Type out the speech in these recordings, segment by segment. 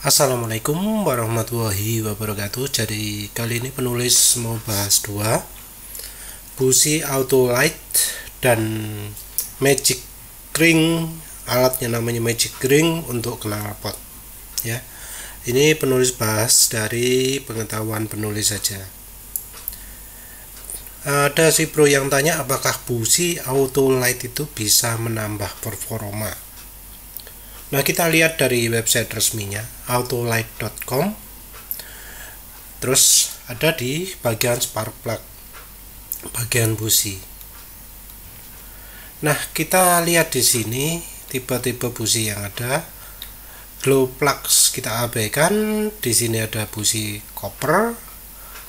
Assalamualaikum warahmatullahi wabarakatuh. Jadi kali ini penulis mau bahas dua, busi auto light dan magic ring. Alatnya namanya magic ring untuk knalpot ya. Ini penulis bahas dari pengetahuan penulis saja. Ada si bro yang tanya apakah busi auto light itu bisa menambah performa. Nah, kita lihat dari website resminya autolight.com. Terus ada di bagian spark plug, bagian busi. Nah, kita lihat di sini tipe-tipe busi yang ada. Glow plugs kita abaikan. Di sini ada busi copper,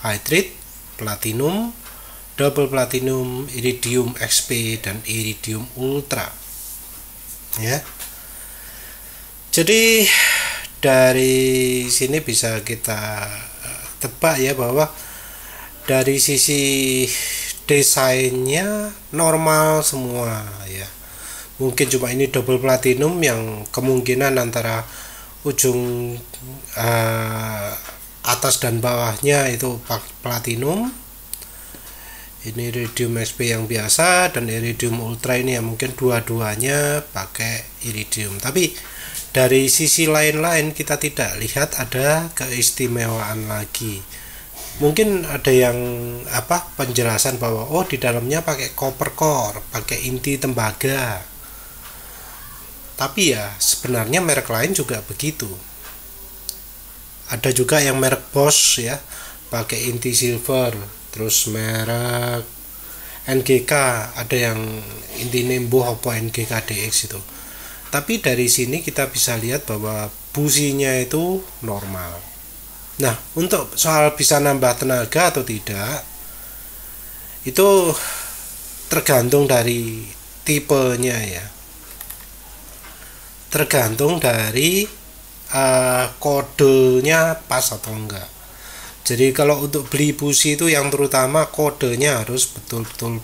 hydride, platinum, double platinum, iridium XP dan iridium ultra. Ya. Jadi dari sini bisa kita tebak ya bahwa dari sisi desainnya normal semua ya. Mungkin cuma ini double platinum yang kemungkinan antara ujung atas dan bawahnya itu platinum. Ini iridium XP yang biasa dan iridium ultra ini yang mungkin dua-duanya pakai iridium. Tapi dari sisi lain-lain kita tidak lihat ada keistimewaan lagi. Mungkin ada yang penjelasan bahwa di dalamnya pakai copper core, pakai inti tembaga. Tapi ya sebenarnya merek lain juga begitu. Ada juga yang merek Bosch ya, pakai inti silver. Terus merek NGK ada yang inti Nembo apa NGK DX itu. Tapi dari sini kita bisa lihat bahwa businya itu normal. Nah, untuk soal bisa nambah tenaga atau tidak, itu tergantung dari tipenya ya. Tergantung dari kodenya pas atau enggak. Jadi kalau untuk beli busi itu yang terutama kodenya harus betul-betul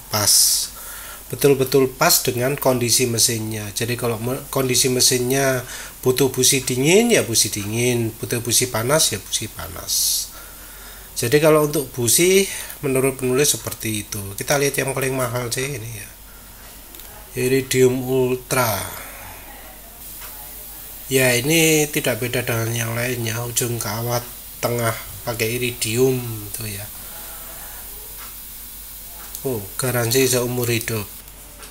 pas dengan kondisi mesinnya. Jadi kalau kondisi mesinnya butuh busi dingin ya busi dingin, butuh busi panas ya busi panas. Jadi kalau untuk busi menurut penulis seperti itu. Kita lihat yang paling mahal sih ini ya, iridium ultra ya. Ini tidak beda dengan yang lainnya, ujung kawat tengah pakai iridium itu ya. Garansi seumur hidup.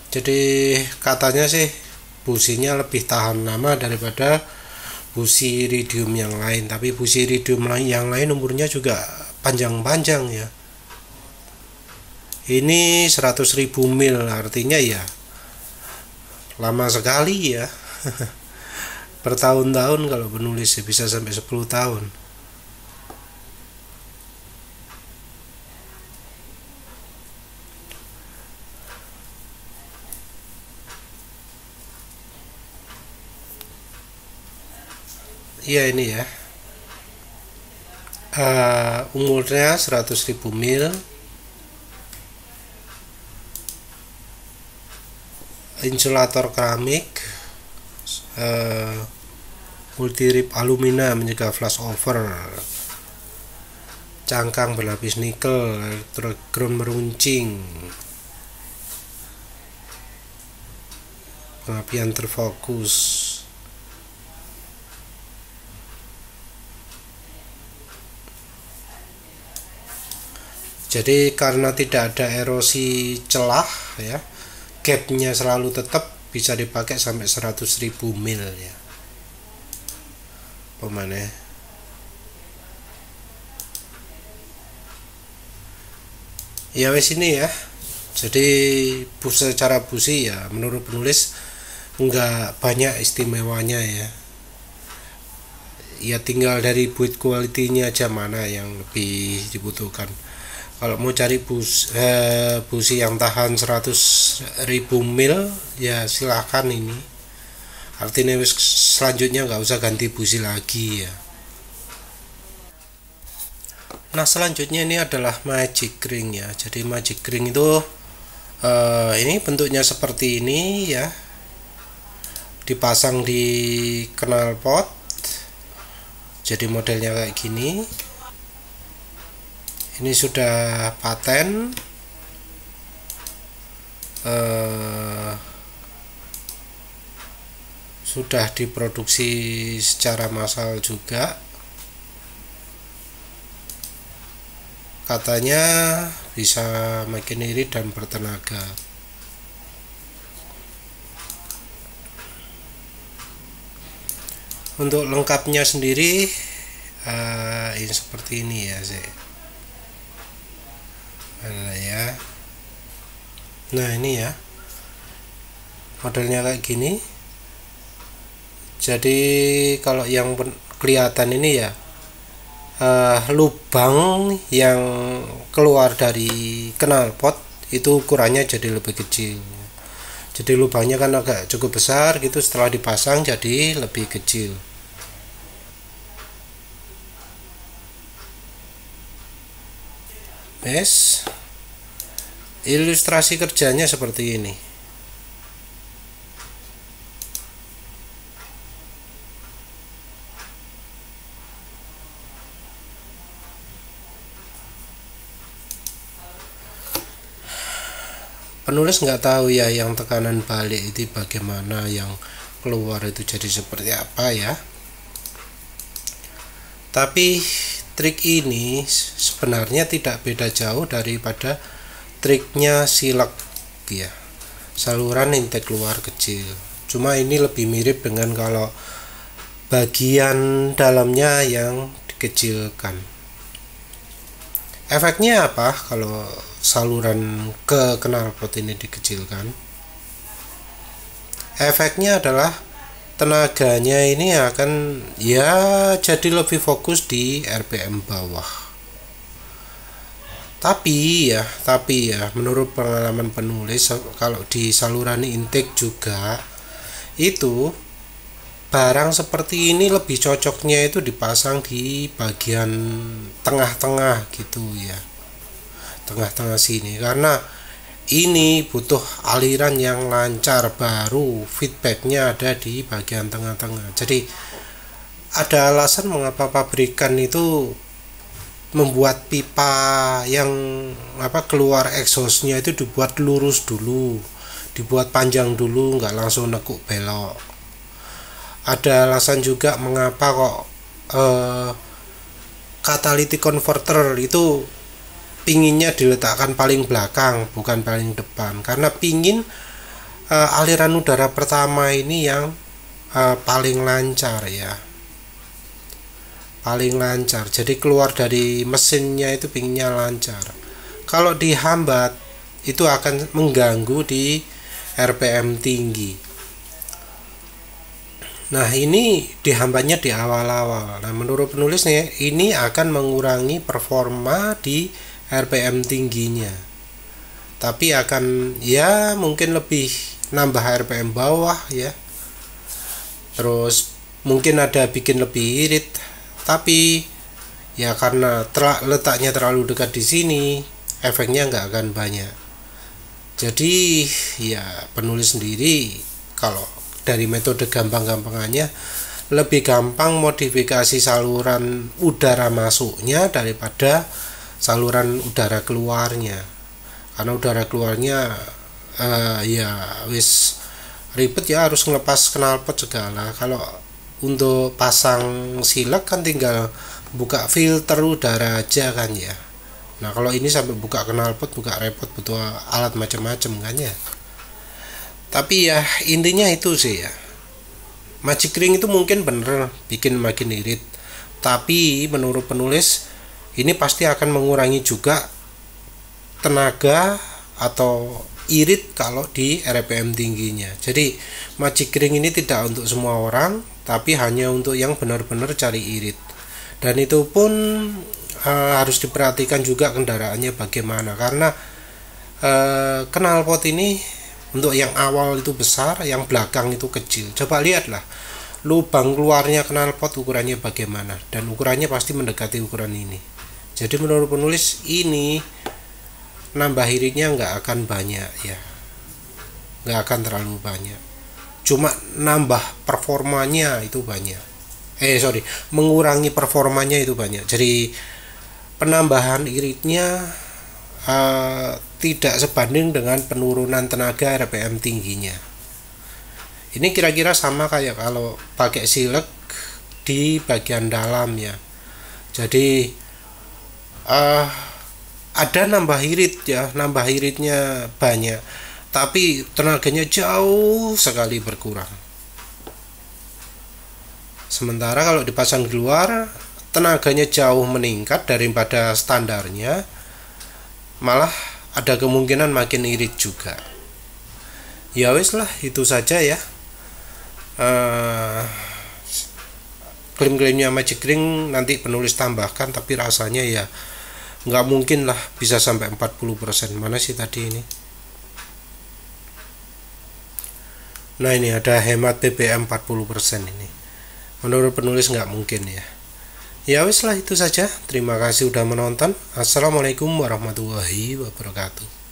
Jadi katanya sih businya lebih tahan lama daripada busi iridium yang lain. Tapi busi iridium yang lain umurnya juga panjang-panjang ya. Ini 100.000 mil, artinya ya lama sekali ya. Bertahun-tahun kalau penulis bisa sampai 10 tahun. Iya ini ya, umurnya 100.000 mil, insulator keramik, multi rib alumina mencegah flash over, cangkang berlapis nikel, ground meruncing, pengapian terfokus. Jadi karena tidak ada erosi celah ya, gapnya selalu tetap bisa dipakai sampai 100.000 mil ya. Pemane ya wes ini ya. Jadi secara busi ya menurut penulis enggak banyak istimewanya ya. Ya tinggal dari build quality-nya aja mana yang lebih dibutuhkan. Kalau mau cari busi yang tahan 100.000 mil ya silahkan ini. Artinya selanjutnya nggak usah ganti busi lagi ya. Nah selanjutnya ini adalah magic ring ya. Jadi magic ring itu ini bentuknya seperti ini ya. dipasang di knalpot, jadi modelnya kayak gini. Ini sudah paten, sudah diproduksi secara massal juga. Katanya bisa makin irit dan bertenaga. Untuk lengkapnya sendiri ini seperti ini ya sih. Nah ini ya modelnya kayak gini. Jadi kalau yang kelihatan ini ya lubang yang keluar dari knalpot itu ukurannya jadi lebih kecil. Jadi lubangnya kan agak cukup besar gitu, setelah dipasang jadi lebih kecil. Yes, ilustrasi kerjanya seperti ini. Penulis nggak tahu ya yang tekanan balik itu bagaimana, yang keluar itu jadi seperti apa ya. Tapi trik ini sebenarnya tidak beda jauh daripada triknya silek ya, saluran intake keluar kecil. Cuma ini lebih mirip dengan kalau bagian dalamnya yang dikecilkan. Efeknya apa kalau saluran ke knalpot ini dikecilkan? Efeknya adalah tenaganya ini akan ya jadi lebih fokus di RPM bawah. Tapi ya menurut pengalaman penulis, kalau di saluran intake juga itu barang seperti ini lebih cocoknya itu dipasang di bagian tengah-tengah gitu ya, tengah-tengah sini, karena ini butuh aliran yang lancar, baru feedbacknya ada di bagian tengah-tengah. Jadi ada alasan mengapa pabrikan itu membuat pipa yang keluar exhaustnya itu dibuat lurus dulu, dibuat panjang dulu, nggak langsung nekuk belok. Ada alasan juga mengapa kok catalytic converter itu pinginnya diletakkan paling belakang bukan paling depan, karena pingin aliran udara pertama ini yang paling lancar ya, paling lancar. Jadi keluar dari mesinnya itu pinginnya lancar. Kalau dihambat itu akan mengganggu di RPM tinggi. Nah ini dihambatnya di awal-awal. Nah menurut penulisnya ini akan mengurangi performa di RPM tingginya, tapi akan ya mungkin lebih nambah RPM bawah ya, terus mungkin ada bikin lebih irit, tapi ya karena letaknya terlalu dekat di sini efeknya nggak akan banyak. Jadi ya penulis sendiri kalau dari metode gampang-gampangannya lebih gampang modifikasi saluran udara masuknya daripada saluran udara keluarnya, karena udara keluarnya ya wis ribet ya, harus ngelepas knalpot segala. Kalau untuk pasang silek kan tinggal buka filter udara aja kan ya. Nah kalau ini sampai buka knalpot, buka repot, butuh alat macam-macam kan ya. Tapi ya intinya itu sih ya, magic ring itu mungkin bener bikin makin irit, tapi menurut penulis ini pasti akan mengurangi juga tenaga atau irit kalau di RPM tingginya. Jadi magic ring ini tidak untuk semua orang, tapi hanya untuk yang benar-benar cari irit. Dan itu pun harus diperhatikan juga kendaraannya bagaimana, karena knalpot ini untuk yang awal itu besar, yang belakang itu kecil. Coba lihatlah lubang keluarnya knalpot ukurannya bagaimana, dan ukurannya pasti mendekati ukuran ini. Jadi menurut penulis ini nambah iritnya nggak akan banyak ya, nggak akan terlalu banyak, cuma nambah performanya itu banyak. mengurangi performanya itu banyak. Jadi penambahan iritnya tidak sebanding dengan penurunan tenaga RPM tingginya. Ini kira-kira sama kayak kalau pakai silek di bagian dalam ya. Jadi ada nambah irit ya, nambah iritnya banyak, tapi tenaganya jauh sekali berkurang. Sementara kalau dipasang di luar, tenaganya jauh meningkat daripada standarnya, malah ada kemungkinan makin irit juga. Ya wis lah, itu saja ya. Klaim-klaimnya Magic Ring nanti penulis tambahkan, tapi rasanya ya nggak mungkin lah bisa sampai 40%. Mana sih tadi ini? Nah ini ada hemat BBM 40% ini. Menurut penulis nggak mungkin ya. Ya wis lah, itu saja. Terima kasih udah menonton. Assalamualaikum warahmatullahi wabarakatuh.